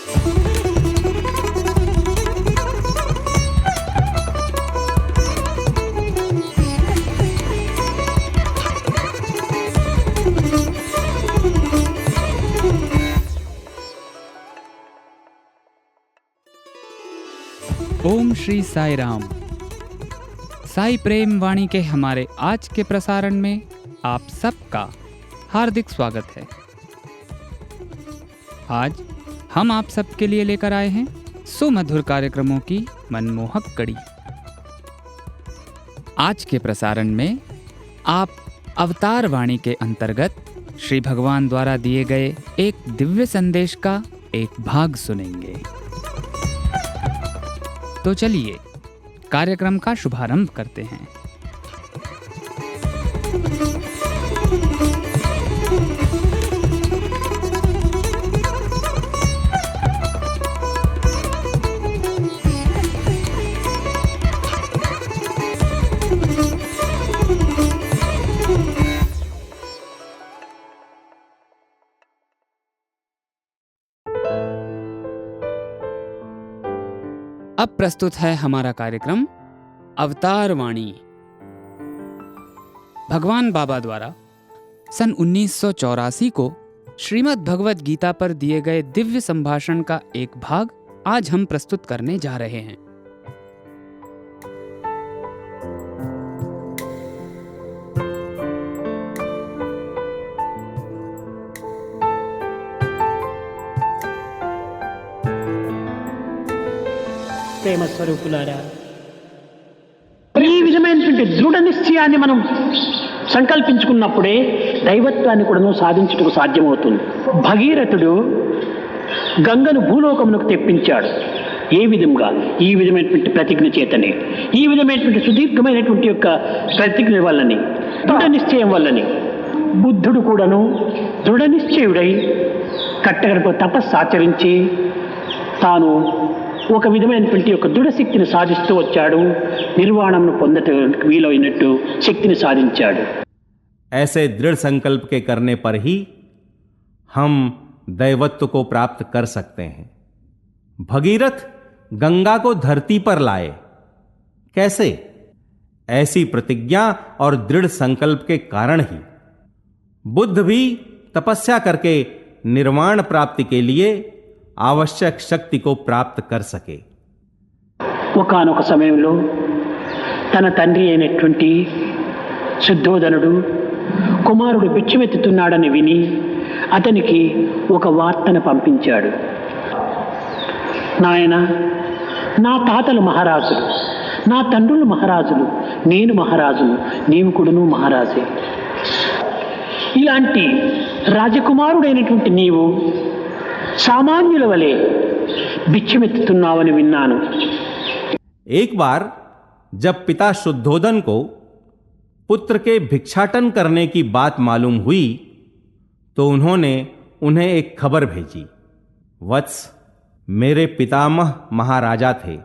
ओम श्री साई राम। साई प्रेम वाणी के हमारे आज के प्रसारण में आप सबका हार्दिक स्वागत है। आज हम आप सबके लिए लेकर आए हैं सुमधुर कार्यक्रमों की मनमोहक कड़ी। आज के प्रसारण में आप अवतार वाणी के अंतर्गत श्री भगवान द्वारा दिए गए एक दिव्य संदेश का एक भाग सुनेंगे। तो चलिए कार्यक्रम का शुभारंभ करते हैं। अब प्रस्तुत है हमारा कार्यक्रम अवतार वाणी। भगवान बाबा द्वारा सन 1984 को श्रीमद् भगवत गीता पर दिए गए दिव्य संभाषण का एक भाग आज हम प्रस्तुत करने जा रहे हैं। ప్రేమ స్వరూపులారా, ఈ విధమైనటువంటి దృఢ నిశ్చయాన్ని మనం సంకల్పించుకున్నప్పుడే దైవత్వాన్ని కూడా సాధించుటకు సాధ్యమవుతుంది. భగీరథుడు గంగను భూలోకమునకు తెప్పించాడు. ఏ విధంగా? ఈ విధమైనటువంటి ప్రతిజ్ఞ చేతనే, ఈ విధమైనటువంటి సుదీర్ఘమైనటువంటి యొక్క ప్రతిజ్ఞ వల్లని, దృఢ నిశ్చయం వల్లని. బుద్ధుడు కూడాను దృఢ నిశ్చయుడై కట్టగడప తపస్సు ఆచరించి తాను ఒక విధమైనటువంటి ఒక దృఢ శక్తిని సాధిస్తూ వచ్చాడు. నిర్వాణమును పొందటానికి వీలైనట్టు శక్తిని సాధించాడు. ऐसे दृढ़ संकल्प के करने पर ही हम दैवत्व को प्राप्त कर सकते हैं। भगीरथ गंगा को धरती पर लाए। कैसे? ऐसी प्रतिज्ञा और दृढ़ संकल्प के कारण ही बुद्ध भी तपस्या करके निर्वाण प्राप्ति के लिए आवश्यक शक्ति को प्राप्त कर सके। ఒకానొక సమయంలో తన తండ్రి అయినటువంటి శుద్ధోదనుడు కుమారుడు బిచ్చమెత్తుతున్నాడని విని అతనికి ఒక వార్తను పంపించాడు. నాయన, నా తాతలు మహారాజులు, నా తండ్రులు మహారాజులు, నేను మహారాజును, నీవు కూడాను మహారాజే. ఇలాంటి రాజకుమారుడైనటువంటి నీవు सामान्युल वले भिक्षमेत्तुन्नावनि विन्नानु। एक बार जब पिता शुद्धोदन को पुत्र के भिक्षाटन करने की बात मालूम हुई तो उन्होंने उन्हें एक खबर भेजी। वत्स, मेरे पितामह महाराजा थे,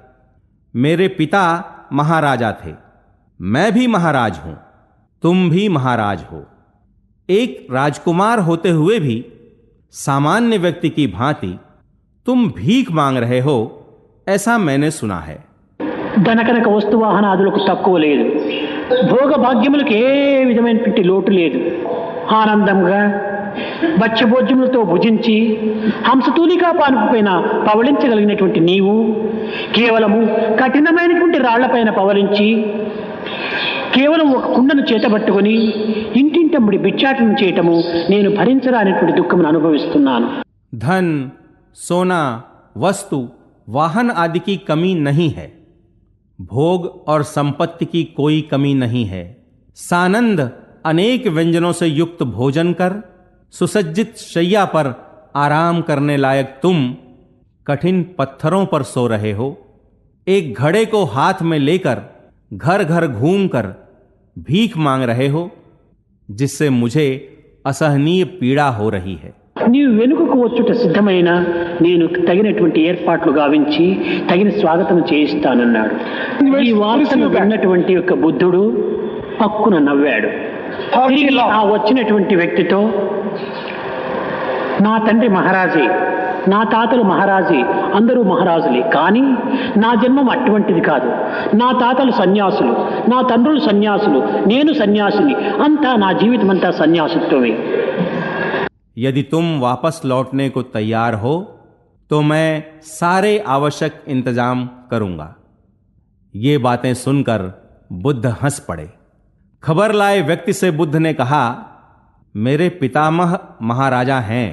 मेरे पिता महाराजा थे, मैं भी महाराज हूं, तुम भी महाराज हो। एक राजकुमार होते हुए भी सामान्य व्यक्ति की भांति तुम भीख मांग रहे हो, ऐसा मैंने सुना है। ధనకనక వస్తువాహనాదులకు తక్కువ లేదు, భోగ భాగ్యములకు ఏ విధమైనటువంటి లోటు లేదు. ఆనందంగా భక్ష్యభోజ్యములతో భుజించి హంసతూలికా పానుపైన పవళించగలిగినటువంటి నీవు కేవలము కఠినమైనటువంటి రాళ్లపైన పవళించి కేవలం ఒక కుండను చేతబట్టుకొని ఇంటింటమ్ముడి భిక్షాటన చేయటము నేను భరించరానటువంటి దుఃఖమును అనుభవిస్తున్నాను. धन, सोना, वस्तु, वाहन आदि की कमी नहीं है, भोग और संपत्ति की कोई कमी नहीं है। सानंद अनेक व्यंजनों से युक्त भोजन कर सुसज्जित शैया पर आराम करने लायक तुम कठिन पत्थरों पर सो रहे हो। एक घड़े को हाथ में लेकर घर घर घूमकर भीख मांग रहे हो, जिससे मुझे असहनीय पीड़ा हो रही है। నీవు వెనుకకు వచ్చుట సిద్ధమైన నేను తగినటువంటి ఏర్పాట్లు గావించి తగిన స్వాగతం చేయిస్తానన్నాడు. ఈ వార్తను విన్నటువంటి యొక్క బుద్ధుడు పక్కున నవ్వాడు. తిరిగి ఆ వచ్చినటువంటి వ్యక్తితో, నా తండ్రి మహారాజే, నా తాతలు మహారాజే, అందరూ మహారాజులే. కానీ నా జన్మం అటువంటిది కాదు. నా తాతలు సన్యాసులు, నా తండ్రులు సన్యాసులు, నేను సన్యాసిని. అంతా నా జీవితం అంతా సన్యాసిత్వమే. यदि तुम वापस लौटने को तैयार हो तो मैं सारे आवश्यक इंतजाम करूंगा। ये बातें सुनकर बुद्ध हंस पड़े। खबर लाए व्यक्ति से बुद्ध ने कहा, मेरे पितामह महाराजा हैं,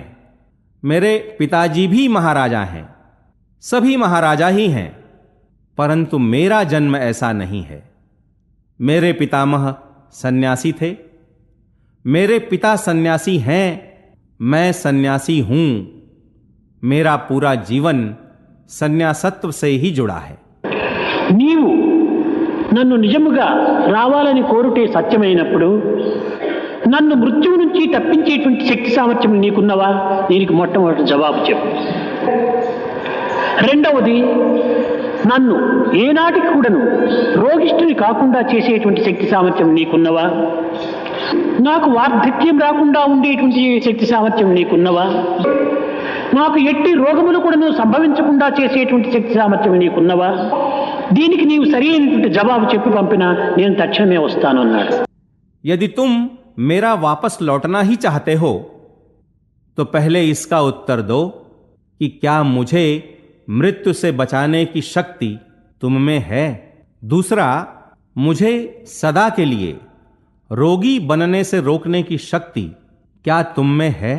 मेरे पिताजी भी महाराजा हैं, सभी महाराजा ही हैं, परंतु मेरा जन्म ऐसा नहीं है। मेरे पितामह सन्यासी थे, मेरे पिता सन्यासी हैं, मैं सन्यासी हूं। मेरा पूरा जीवन सन्यासत्व से ही जुड़ा है। నీవు నన్ను నిజముగా రావాలని కోరుటే సత్యమైనప్పుడు నన్ను మృత్యువు నుంచి తప్పించేటువంటి శక్తి సామర్థ్యం నీకున్నవా? దీనికి మొట్టమొదటి జవాబు చెప్పు. రెండవది, నన్ను ఏనాటికి కూడాను రోగిష్ఠుని కాకుండా చేసేటువంటి శక్తి సామర్థ్యం నీకున్నవా? నాకు వార్ధక్యం రాకుండా ఉండేటువంటి శక్తి సామర్థ్యం నీకున్నవా? నాకు ఎట్టి రోగములు కూడా సంభవించకుండా చేసేటువంటి శక్తి సామర్థ్యం నీకున్నవా? దీనికి నీవు సరైనటువంటి జవాబు చెప్పి పంపినా నేను తక్షణమే వస్తాను అన్నాడు. यदि तुम मेरा वापस लौटना ही चाहते हो तो पहले इसका उत्तर दो कि क्या मुझे मृत्यु से बचाने की शक्ति तुम में है? दूसरा, मुझे सदा के लिए रोगी बनने से रोकने की शक्ति क्या तुम में है?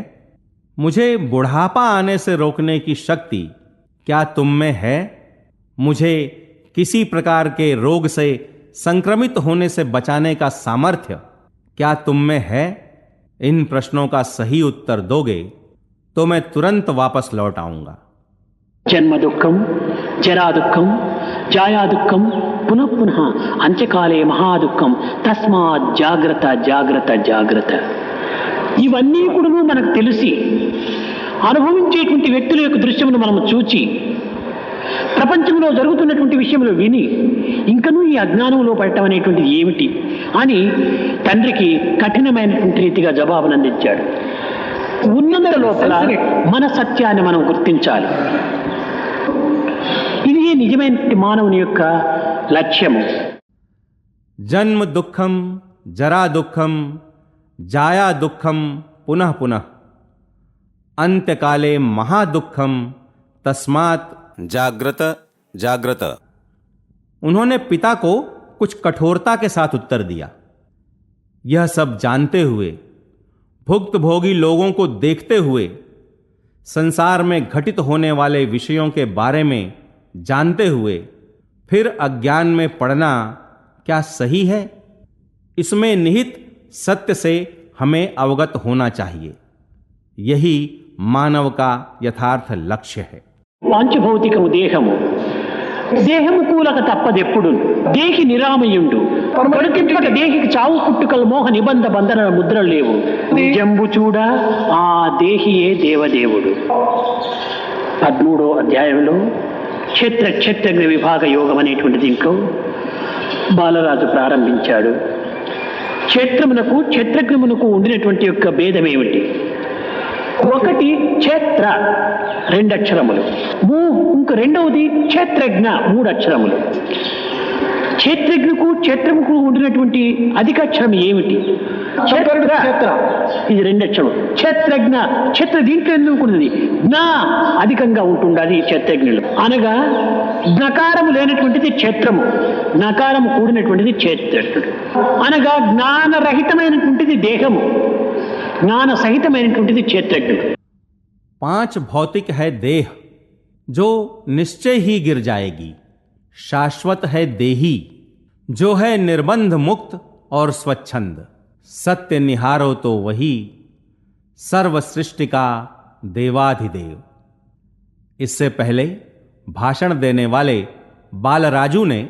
मुझे बुढ़ापा आने से रोकने की शक्ति क्या तुम में है? मुझे किसी प्रकार के रोग से संक्रमित होने से बचाने का सामर्थ्य क्या तुम में है? इन प्रश्नों का सही उत्तर दोगे तो मैं तुरंत वापस लौट आऊंगा। జన్మ దుఃఖం, జరా దుఃఖం, ఛాయా దుఃఖం, పునః పునః అంత్యకాలే మహాదుఃఖం. తస్మాత్ జాగ్రత్త జాగ్రత్త జాగ్రత్త. ఇవన్నీ కూడా మనకు తెలిసి అనుభవించేటువంటి వ్యక్తుల యొక్క దృశ్యమును మనం చూచి ప్రపంచంలో జరుగుతున్నటువంటి విషయంలో విని ఇంకనూ ఈ అజ్ఞానంలో పడటం అనేటువంటిది ఏమిటి అని తండ్రికి కఠినమైనటువంటి రీతిగా జవాబును అందించాడు. ఉన్నంత లోపల మన సత్యాన్ని మనం గుర్తించాలి. ఇది నిజమైన మానవుని యొక్క లక్ష్యము. जन्म दुखम, जरा दुखम, जाया दुखम, पुनः पुनः अंत्यकाले महादुखम, तस्मात् जाग्रत जाग्रत। उन्होंने पिता को कुछ कठोरता के साथ उत्तर दिया। यह सब जानते हुए, भुक्तभोगी लोगों को देखते हुए, संसार में घटित होने वाले विषयों के बारे में जानते हुए फिर अज्ञान में पड़ना क्या सही है? इसमें निहित सत्य से हमें अवगत होना चाहिए। यही मानव का यथार्थ लक्ष्य है। పాంచభౌతికము దేహము, దేహము కూలక తప్పదెప్పుడు, దేహి నిరామయుండు, కడుకింపక దేహికి చావు పుట్టుకలు మోహ నిబంధ బంధన ముద్రలు లేవు. జంబు చూడ ఆ దేహియే దేవదేవుడు. 13వ అధ్యాయంలో క్షేత్రజ్ఞ విభాగ యోగం అనేటువంటి దీంట్లో బాలరాజు ప్రారంభించాడు. క్షేత్రమునకు క్షేత్రజ్ఞమునకు ఉండినటువంటి యొక్క భేదం ఏమిటి? ఒకటి క్షేత్ర 2 అక్షరములు, ఇంక రెండవది క్షేత్రజ్ఞ 3 అక్షరములు. క్షేత్రజ్ఞకు క్షేత్రముకు ఉండినటువంటి అధికాక్షరం ఏమిటి? క్షేత్ర, ఇది 2 అక్షరం. క్షేత్రజ్ఞ, క్షేత్ర దీంట్లో ఎందుకు ఉన్నది? జ్ఞ అధికంగా ఉంటుండాలి క్షేత్రజ్ఞులు. అనగా జ్ఞకారము లేనటువంటిది క్షేత్రము, నకారము కూడినటువంటిది క్షేత్రజ్ఞుడు. అనగా జ్ఞానరహితమైనటువంటిది దేహము, ज्ञान सहितమైనటువంటిది క్షేత్రజ్ఞుడు. 5 भौतिक है देह जो निश्चय ही गिर जाएगी। शाश्वत है देही जो है निर्बंध मुक्त और स्वच्छंद। सत्य निहारो तो वही सर्व सृष्टि का देवाधिदेव। इससे पहले भाषण देने वाले बालराजू ने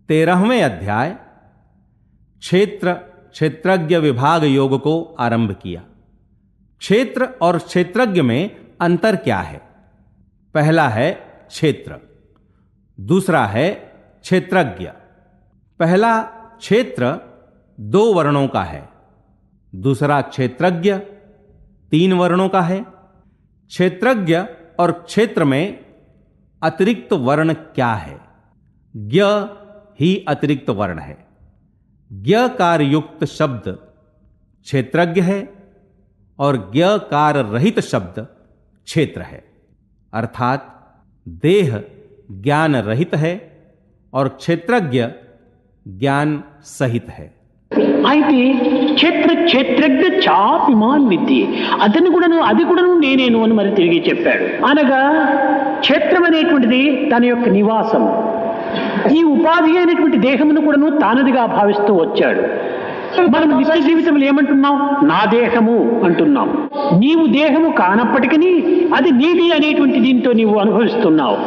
13वें अध्याय क्षेत्रज्ञ विभाग योग को आरंभ किया। क्षेत्र और क्षेत्रज्ञ में अंतर क्या है? पहला है क्षेत्र, दूसरा है क्षेत्रज्ञ। पहला क्षेत्र 2 वर्णों का है, दूसरा क्षेत्रज्ञ 3 वर्णों का है। क्षेत्रज्ञ और क्षेत्र में अतिरिक्त वर्ण क्या है? ज्ञ ही अतिरिक्त वर्ण है। ज्ञकार युक्त शब्द क्षेत्रज्ञ है और ज्ञकार रहित शब्द क्षेत्र है। अर्थात देह ज्ञान रहित है और क्षेत्रज्ञ ज्ञान सहित है। అయితే క్షేత్రజ్ఞ చాపిమాన్ విద్య, అతను కూడాను అది కూడాను నేనేను అని మరి తిరిగి చెప్పాడు. అనగా క్షేత్రం అనేటువంటిది తన యొక్క నివాసం, ఈ ఉపాధి అయినటువంటి దేహమును కూడాను తానదిగా భావిస్తూ వచ్చాడు. మనం నిత్య జీవితంలో ఏమంటున్నాం? నా దేహము అంటున్నాం. నీవు దేహము కానప్పటికీ అది నీది అనేటువంటి దీంతో నీవు అనుభవిస్తున్నావు.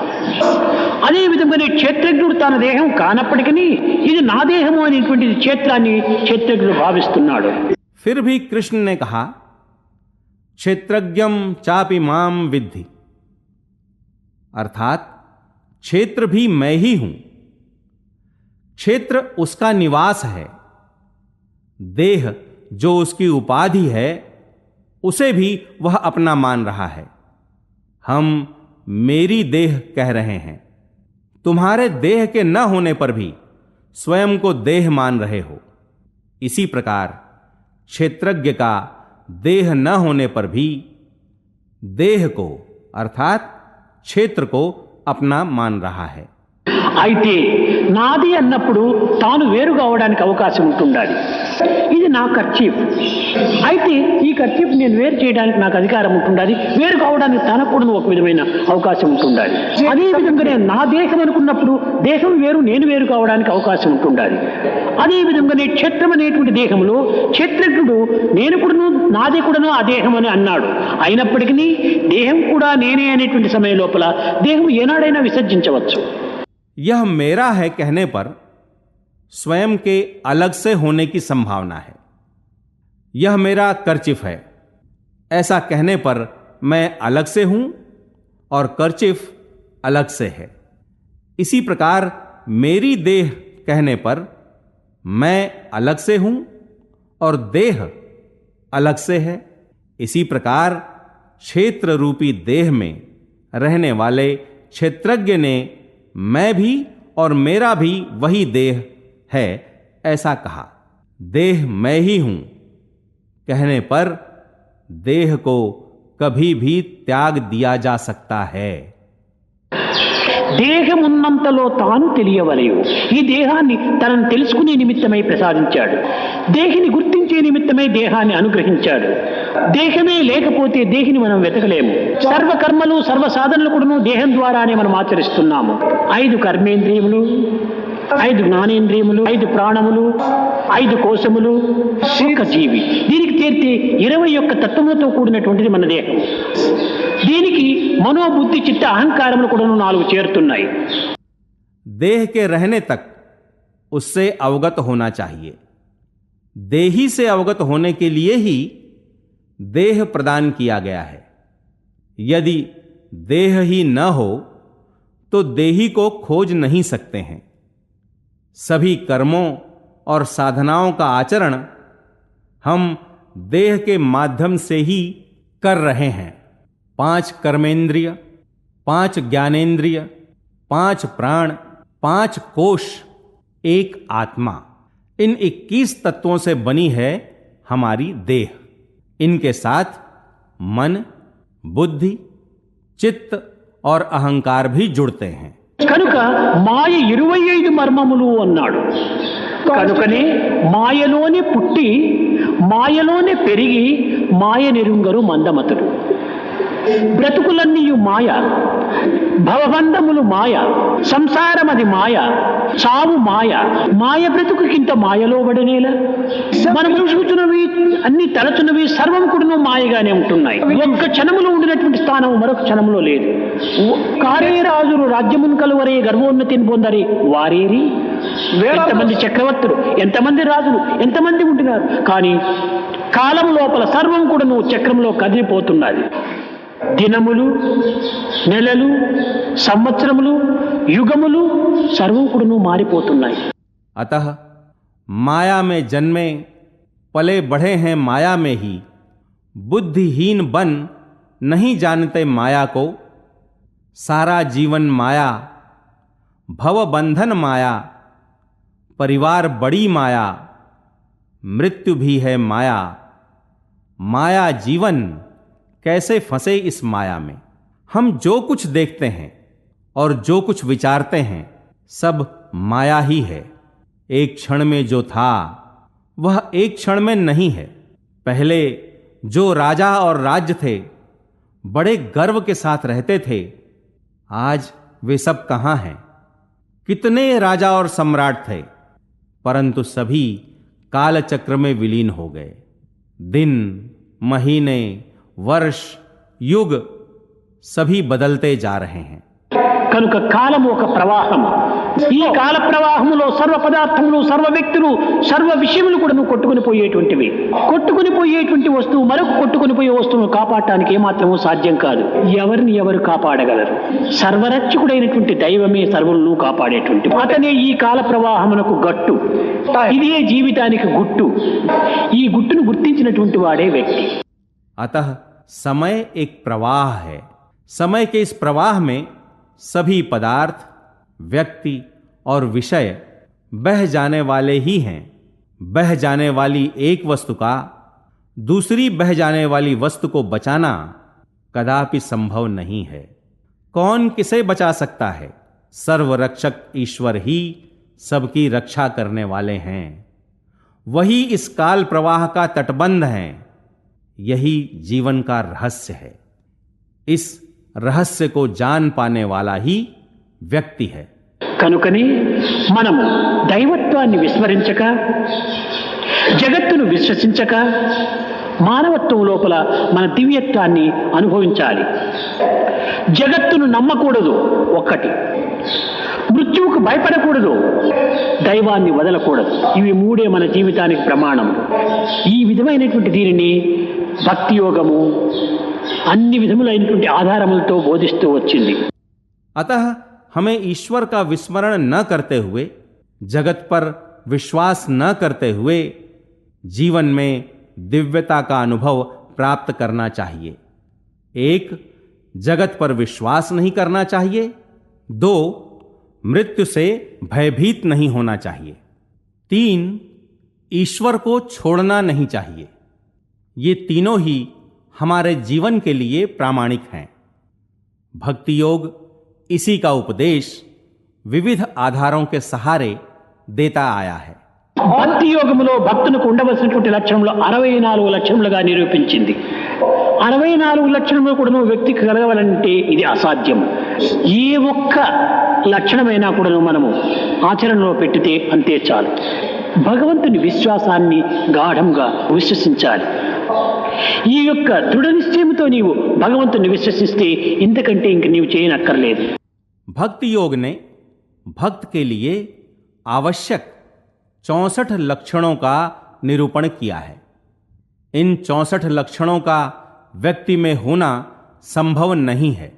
అదే విధంగానే క్షేత్రజ్ఞుడు తన దేహం కానప్పటికీ ఇది నా దేహము అనేటువంటి క్షేత్రాన్ని క్షేత్రజ్ఞుడు భావిస్తున్నాడు. फिर भी कृष्ण ने कहा, क्षेत्रज्ञम चापि माम विद्धि, अर्थात क्षेत्र भी मैं ही हूं। क्षेत्र उसका निवास है, देह जो उसकी उपाधि है उसे भी वह अपना मान रहा है। हम मेरी देह कह रहे हैं, तुम्हारे देह के न होने पर भी स्वयं को देह मान रहे हो। इसी प्रकार क्षेत्रज्ञ का देह न होने पर भी देह को अर्थात क्षेत्र को अपना मान रहा है। అయితే నాది అన్నప్పుడు తాను వేరుగా అవడానికి అవకాశం ఉంటుండాలి. ఇది నా కర్చీఫ్, అయితే ఈ కర్చీఫ్ నేను వేరు చేయడానికి నాకు అధికారం ఉంటుండాలి. వేరు కావడానికి తనకు కూడా ఒక విధమైన అవకాశం ఉంటుండాలి. అదే విధంగానే నా దేహం అనుకున్నప్పుడు దేహం వేరు, నేను వేరు కావడానికి అవకాశం ఉంటుండాలి. అదే విధంగానే క్షేత్రం అనేటువంటి దేహంలో క్షేత్రజ్ఞుడు నేను కూడాను నాదే కూడాను ఆ దేహం అని అన్నాడు. అయినప్పటికీ దేహం కూడా నేనే అనేటువంటి సమయం లోపల దేహం ఏనాడైనా విసర్జించవచ్చు. यह मेरा है कहने पर स्वयं के अलग से होने की संभावना है। यह मेरा कर्चिफ है ऐसा कहने पर मैं अलग से हूं और कर्चिफ अलग से है। इसी प्रकार मेरी देह कहने पर मैं अलग से हूं और देह अलग से है। इसी प्रकार क्षेत्र रूपी देह में रहने वाले क्षेत्रज्ञ ने मैं भी और मेरा भी वही देह है ऐसा कहा। देह मैं ही हूं कहने पर देह को कभी भी त्याग दिया जा सकता है। దేహమున్నంతలో తాను తెలియవలయు. ఈ దేహాన్ని తనను తెలుసుకునే నిమిత్తమై ప్రసాదించాడు. దేహిని గుర్తించే నిమిత్తమై దేహాన్ని అనుగ్రహించాడు. దేహమే లేకపోతే దేహిని మనం వెతకలేము. సర్వ కర్మలు సర్వ సాధనలు కూడా దేహం ద్వారానే మనం ఆచరిస్తున్నాము. 5 కర్మేంద్రియములు, 5 జ్ఞానేంద్రియములు, 5 ప్రాణములు, 5 కోశములు, ఒక జీవి. దీనికి చేర్చి 21 తత్వములతో కూడినటువంటిది మన దేహం. దీనికి మనోబుద్ధి చిత్త అహంకారములు కూడా 4 చేరుతున్నాయి. देह के रहने तक उससे अवगत होना चाहिए। देही से अवगत होने के लिए ही देह प्रदान किया गया है। यदि देह ही न हो तो देही को खोज नहीं सकते हैं। सभी कर्मों और साधनाओं का आचरण हम देह के माध्यम से ही कर रहे हैं। 5 कर्मेंद्रिय, 5 ज्ञानेंद्रिय, 5 प्राण, 5 कोश, 1 आत्मा, इन 21 तत्वों से बनी है हमारी देह। इनके साथ मन, बुद्धि, चित्त और अहंकार भी जुड़ते हैं। కనుక మాయ 25 మర్మములు అన్నాడు. కనుకనే మాయలోనే పుట్టి మాయలోనే పెరిగి మాయ నెరుంగరు మందమతుడు. బ్రతుకులన్నీ మాయ, భవబంధములు మాయ, సంసారమది మాయ, చావు మాయ. మాయ బ్రతుకుకింత మాయలో పడనేలా? మనం చూస్తున్నవి అన్ని తలచున్నవి సర్వం కూడా మాయగానే ఉంటున్నాయి. ఒక్క క్షణములో ఉండినటువంటి స్థానం మరొక క్షణంలో లేదు. కారే రాజులు రాజ్యమున్ కలువరే గర్వోన్నతిని పొందరి వారేరి. ఎంతమంది చక్రవర్తులు, ఎంతమంది రాజులు, ఎంతమంది ఉంటున్నారు, కానీ కాలం లోపల సర్వం కూడా చక్రంలో కదిలిపోతున్నది. దినములు, నెలలు, సంవత్సరములు, యుగములు సర్వం కూడా మారిపోతున్నాయి. अतः माया में जन्मे पले बढ़े हैं माया में ही, बुद्धिहीन बन नहीं जानते माया को सारा जीवन माया, भव बंधन माया, परिवार बड़ी माया, मृत्यु भी है माया, माया जीवन, कैसे फंसे इस माया में। हम जो कुछ देखते हैं और जो कुछ विचारते हैं सब माया ही है। एक क्षण में जो था वह एक क्षण में नहीं है। पहले जो राजा और राज्य थे बड़े गर्व के साथ रहते थे, आज वे सब कहां हैं। कितने राजा और सम्राट थे, परंतु सभी कालचक्र में विलीन हो गए। दिन, महीने, वर्ष, युग सभी बदलते जा रहे हैं। కనుక కాలము ఒక ప్రవాహం. ఈ కాల ప్రవాహములో సర్వ పదార్థములు, సర్వ వ్యక్తులు, సర్వ విషయములు కూడా కొట్టుకుని పోయేటువంటివి. కొట్టుకుని పోయేటువంటి వస్తువు మరొక కొట్టుకుని పోయే వస్తువును కాపాడటానికి ఏమాత్రమూ సాధ్యం కాదు. ఎవరిని ఎవరు కాపాడగలరు? సర్వరక్షకుడైనటువంటి దైవమే సర్వులను కాపాడేటువంటి అతనే ఈ కాల ప్రవాహమునకు గట్టు. ఇదే జీవితానికి గుట్టు. ఈ గుట్టును గుర్తించినటువంటి వాడే వ్యక్తి. अतः समय एक प्रवाह है। समय के इस प्रवाह में सभी पदार्थ, व्यक्ति और विषय बह जाने वाले ही हैं। बह जाने वाली एक वस्तु का दूसरी बह जाने वाली वस्तु को बचाना कदापि संभव नहीं है। कौन किसे बचा सकता है? सर्वरक्षक ईश्वर ही सबकी रक्षा करने वाले हैं। वही इस काल प्रवाह का तटबंध हैं। यही जीवन का रहस्य है। इस रहस्य को जान पाने वाला ही వ్యక్తి है। కనుకనే మనము దైవత్వాన్ని విస్మరించక, జగత్తును విశ్వసించక, మానవత్వం లోపల మన దివ్యత్వాన్ని అనుభవించాలి. జగత్తును నమ్మకూడదు, ఒక్కటి. మృత్యువుకు భయపడకూడదు, దైవాన్ని వదలకూడదు. ఇవి మూడే మన జీవితానికి ప్రమాణము. ఈ విధమైనటువంటి దీనిని భక్తి యోగము अन्य विधमुलैनటువంటి ఆధారములతో బోధిస్తూ వచ్చింది। अतः हमें ईश्वर का विस्मरण न करते हुए, जगत पर विश्वास न करते हुए जीवन में दिव्यता का अनुभव प्राप्त करना चाहिए। एक, जगत पर विश्वास नहीं करना चाहिए। दो, मृत्यु से भयभीत नहीं होना चाहिए। तीन, ईश्वर को छोड़ना नहीं चाहिए। ये तीनों ही हमारे जीवन के लिए प्रामाणिक हैं। भक्ति योग इसी का उपदेश विविध आधारों के सहारे देता आया है। భక్తి యోగములో భక్తునికి ఉండవలసినటువంటి లక్షణములు 64 లక్షణములుగా నిరూపించింది। 64 లక్షణములు కూడా వ్యక్తికి కలగాలంటే ఇది అసాధ్యం। ఏ ఒక్క లక్షణమైనా కూడా మనము ఆచరణలో పెట్టితే అంతే చాలు। భగవంతుని విశ్వాసాన్ని గాఢంగా విశ్వసించాలి। ఈ యొక్క దృఢ నిశ్చయంతో నీవు భగవంతుని విశ్వసిస్తే ఇంతకంటే ఇంక నీవు చేయనక్కర్లేదు। भक्ति योग ने भक्त के लिए आवश्यक 64 लक्षणों का निरूपण किया है। इन 64 लक्षणों का व्यक्ति में होना संभव नहीं है।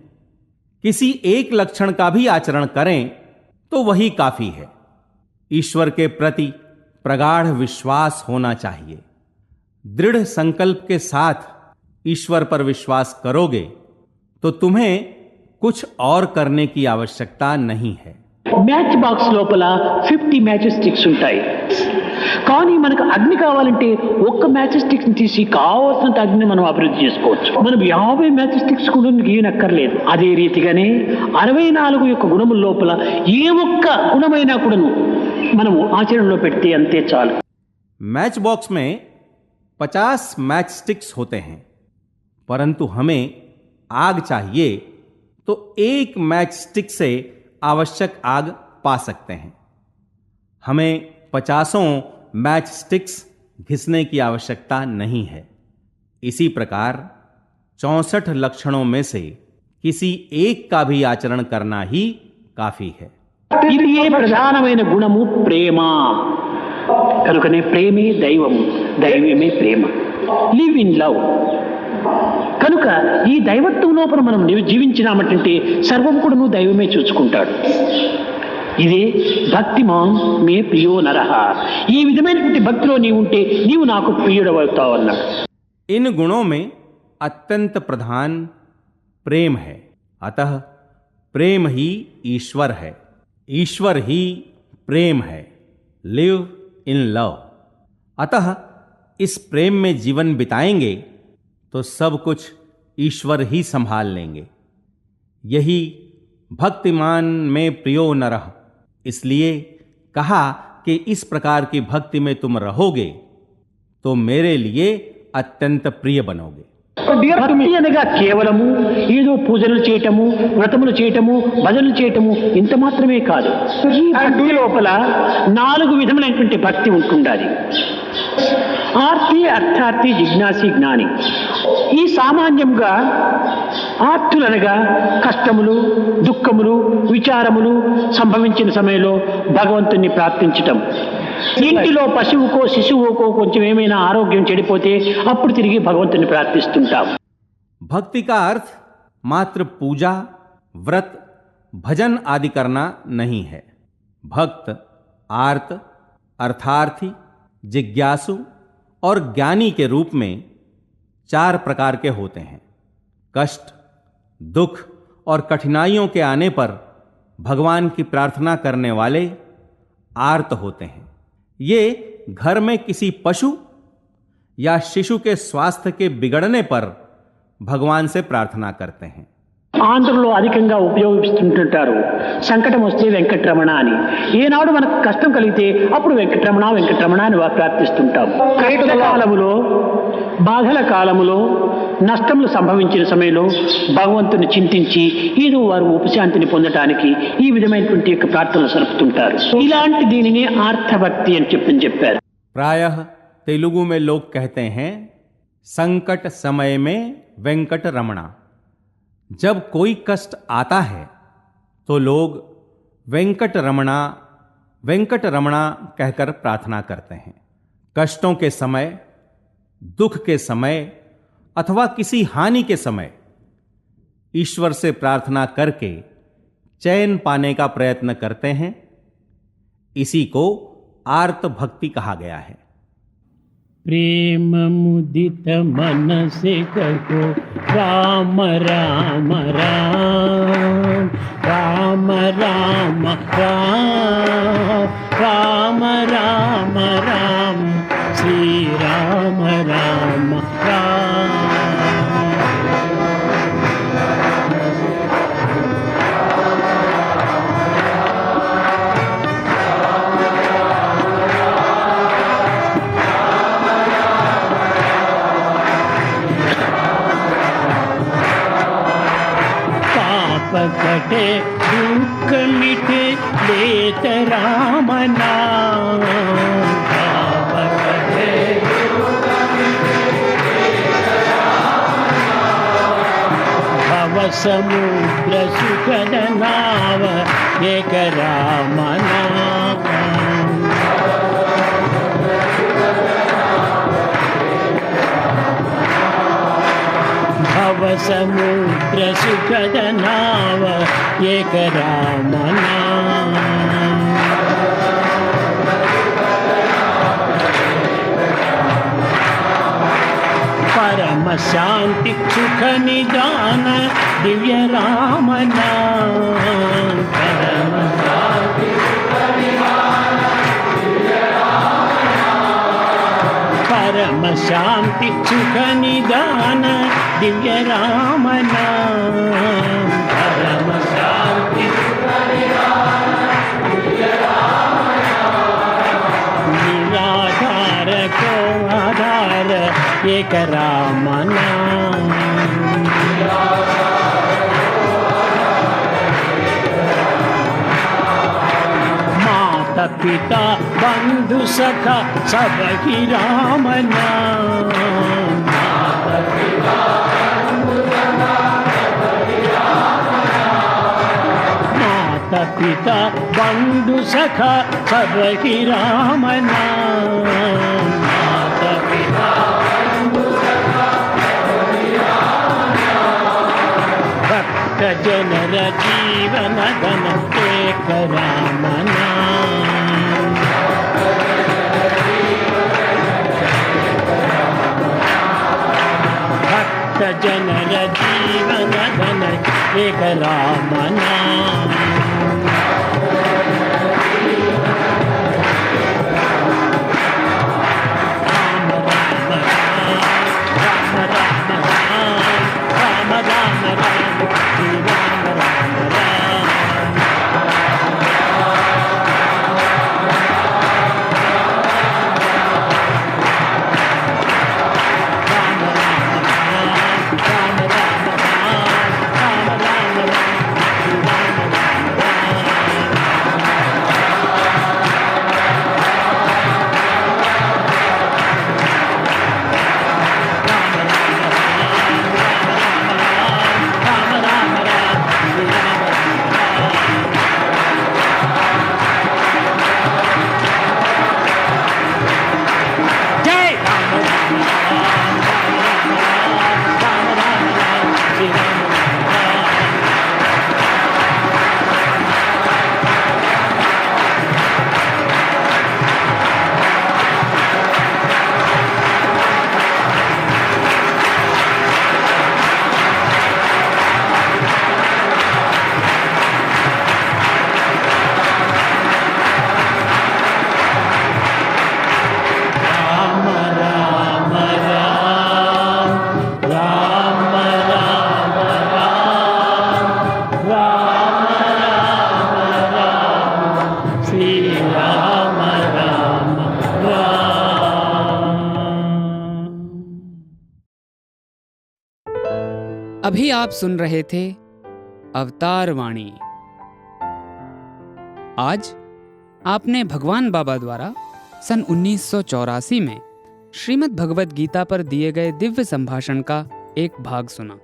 किसी एक लक्षण का भी आचरण करें तो वही काफी है। ईश्वर के प्रति प्रगाढ़ विश्वास होना चाहिए। दृढ़ संकल्प के साथ ईश्वर पर विश्वास करोगे तो तुम्हें कुछ और करने की आवश्यकता नहीं है। మ్యాచ్ బాక్స్ లోపల 50 మ్యాచ్ స్టిక్స్ ఉంటాయి, కానీ మనకు అగ్ని కావాలంటే ఒక్క మ్యాచ్ స్టిక్స్ తీసి కావాల్సినంత అగ్ని మనం అభివృద్ధి చేసుకోవచ్చు। మనం 50 మ్యాచ్ స్టిక్స్ కూడా గీయనక్కర్లేదు। అదే రీతిగానే 64 యొక్క గుణముల లోపల ఏ ఒక్క గుణమైనా కూడాను మనము ఆచరణలో పెడితే అంతే చాలు। मैच बॉक्स में 50 मैच स्टिक्स होते हैं, परंतु हमें आग चाहिए तो एक मैच स्टिक से आवश्यक आग पा सकते हैं। हमें 50 मैच स्टिक्स घिसने की आवश्यकता नहीं है। इसी प्रकार 64 लक्षणों में से किसी एक का भी आचरण करना ही काफी है। ఇది ఏ ప్రధానమైన గుణము ప్రేమ। కనుకనే ప్రేమే దైవము, దైవమే ప్రేమ। Live in love. కనుక ఈ దైవత్వం లోపల మనం జీవించినామంటే సర్వం కూడా దైవమే చూసుకుంటాడు। ఇదే భక్తిమాన్ మే ప్రియో నరః। ఈ విధమైనటువంటి భక్తిలో నీవు ఉంటే నీవు నాకు ప్రియుడవుతావు అన్నాడు। इन गुणों में अत्यंत प्रधान प्रेम है। अतः प्रेम ही ईश्वर है, ईश्वर ही प्रेम है। Live in love. अतः इस प्रेम में जीवन बिताएंगे तो सब कुछ ईश्वर ही संभाल लेंगे। यही भक्तिमान में प्रियो नरः, इसलिए कहा कि इस प्रकार की भक्ति में तुम रहोगे तो मेरे लिए अत्यंत प्रिय बनोगे। భక్తి అనగా కేవలము ఏదో పూజలు చేయటము, వ్రతములు చేయటము, భజనలు చేయటము ఇంత మాత్రమే కాదు. ఈ భక్తి లోపల 4 విధములైనటువంటి భక్తి ఉంటుండాలి. ఆర్తి, అర్థార్థి, జిజ్ఞాసి, జ్ఞాని. ఈ సామాన్యంగా ఆర్తులనగా కష్టములు, దుఃఖములు, విచారములు సంభవించిన సమయంలో భగవంతుని ప్రార్థించటం. ఇంటిలో పశువుకో శిశువుకో కొంచెం ఏమైనా ఆరోగ్యం చెడిపోతే అప్పుడు తిరిగి భగవంతుని ప్రార్థిస్తుంటాం. भक्ति का अर्थ मात्र पूजा, व्रत, भजन आदि करना नहीं है। भक्त आर्त, अर्थार्थी, जिज्ञासु और ज्ञानी के रूप में 4 प्रकार के होते हैं। कष्ट, दुख और कठिनाइयों के आने पर भगवान की प्रार्थना करने वाले आर्त होते हैं। ये घर में किसी पशु या शिशु के स्वास्थ्य के बिगड़ने पर भगवान से प्रार्थना करते हैं। ఆంధ్రలో అధికంగా ఉపయోగిస్తుంటారు సంకటం వస్తే వెంకటరమణ అని. ఏనాడు మనకు కష్టం కలిగితే అప్పుడు వెంకటరమణ వెంకటరమణ అని ప్రార్థిస్తుంటాం. కష్టకాలములో, బాధల కాలములో, నష్టములు సంభవించిన సమయంలో భగవంతుని చింతించి ఏదో వారు ఉపశాంతిని పొందటానికి ఈ విధమైనటువంటి యొక్క ప్రార్థనలు సలుపుతుంటారు. ఇలాంటి దీనిని ఆర్తభక్తి అని చెప్పారు. प्रायः तेलुगु में लोग कहते हैं संकट समय में वेंकट रमणा। जब कोई कष्ट आता है तो लोग वेंकट रमणा कहकर प्रार्थना करते हैं। कष्टों के समय, दुख के समय अथवा किसी हानि के समय ईश्वर से प्रार्थना करके चैन पाने का प्रयत्न करते हैं। इसी को आर्त भक्ति कहा गया है। प्रेम मुदित मन से कहो राम राम राम, राम राम राम, राम राम राम, श्री राम राम राम। कटे दुख मिटे लेत राम नाम, भव समुद्र सुखद नाव एक राम नाम। भव समुद्र सुखद नाव एक राम नाम। परम शांति सुख निदान दिव्य राम नाम, परम शांति सुख निदान दिव्य राम नाम। परम शांति सुख निदान दिव्य राम नाम, परम शांति सुख निदान दिव्य राम नाम। निराधार को आधार एक राम नाम, माता पिता बंधु सखा सब ही राम नाम, माता पिता बंधु सखा सब ही राम नाम, माता पिता बंधु सखा सब ही राम नाम, माता पिता बंधु सखा सब ही राम नाम। भक्त जनर जीवन धन एक राम नाम, भक्त जनर जीवन साधन एक राम नाम। अभी आप सुन रहे थे अवतार वाणी। आज आपने भगवान बाबा द्वारा सन 1984 में श्रीमद् भगवद गीता पर दिए गए दिव्य संभाषण का एक भाग सुना।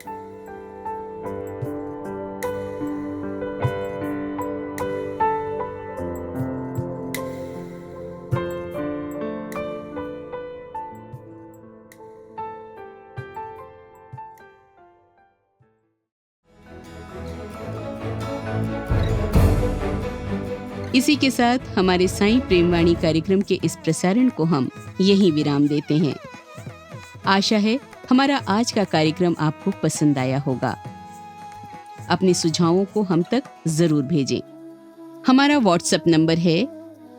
इसी के साथ हमारे साईं प्रेमवाणी कार्यक्रम के इस प्रसारण को हम यहीं विराम देते हैं। आशा है हमारा आज का कार्यक्रम आपको पसंद आया होगा। अपने सुझावों को हम तक जरूर भेजें। हमारा व्हाट्सएप नंबर है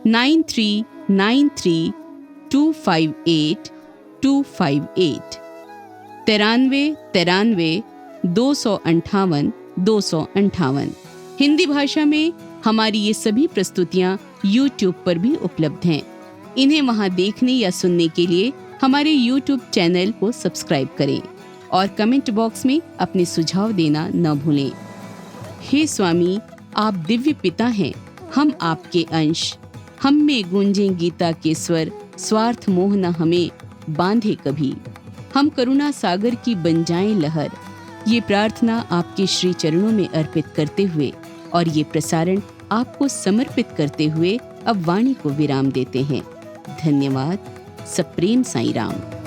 9393258258 93 हिंदी भाषा में हमारी ये सभी प्रस्तुतियाँ YouTube पर भी उपलब्ध हैं। इन्हें वहाँ देखने या सुनने के लिए हमारे YouTube चैनल को सब्सक्राइब करें और कमेंट बॉक्स में अपने सुझाव देना न भूलें। हे स्वामी, आप दिव्य पिता हैं, हम आपके अंश। हम में गूंजें गीता के स्वर, स्वार्थ मोह न हमें बांधे कभी। हम करुणा सागर की बन जाएं लहर। ये प्रार्थना आपके श्री चरणों में अर्पित करते हुए और ये प्रसारण आपको समर्पित करते हुए अब वाणी को विराम देते हैं। धन्यवाद। सप्रेम साईं राम।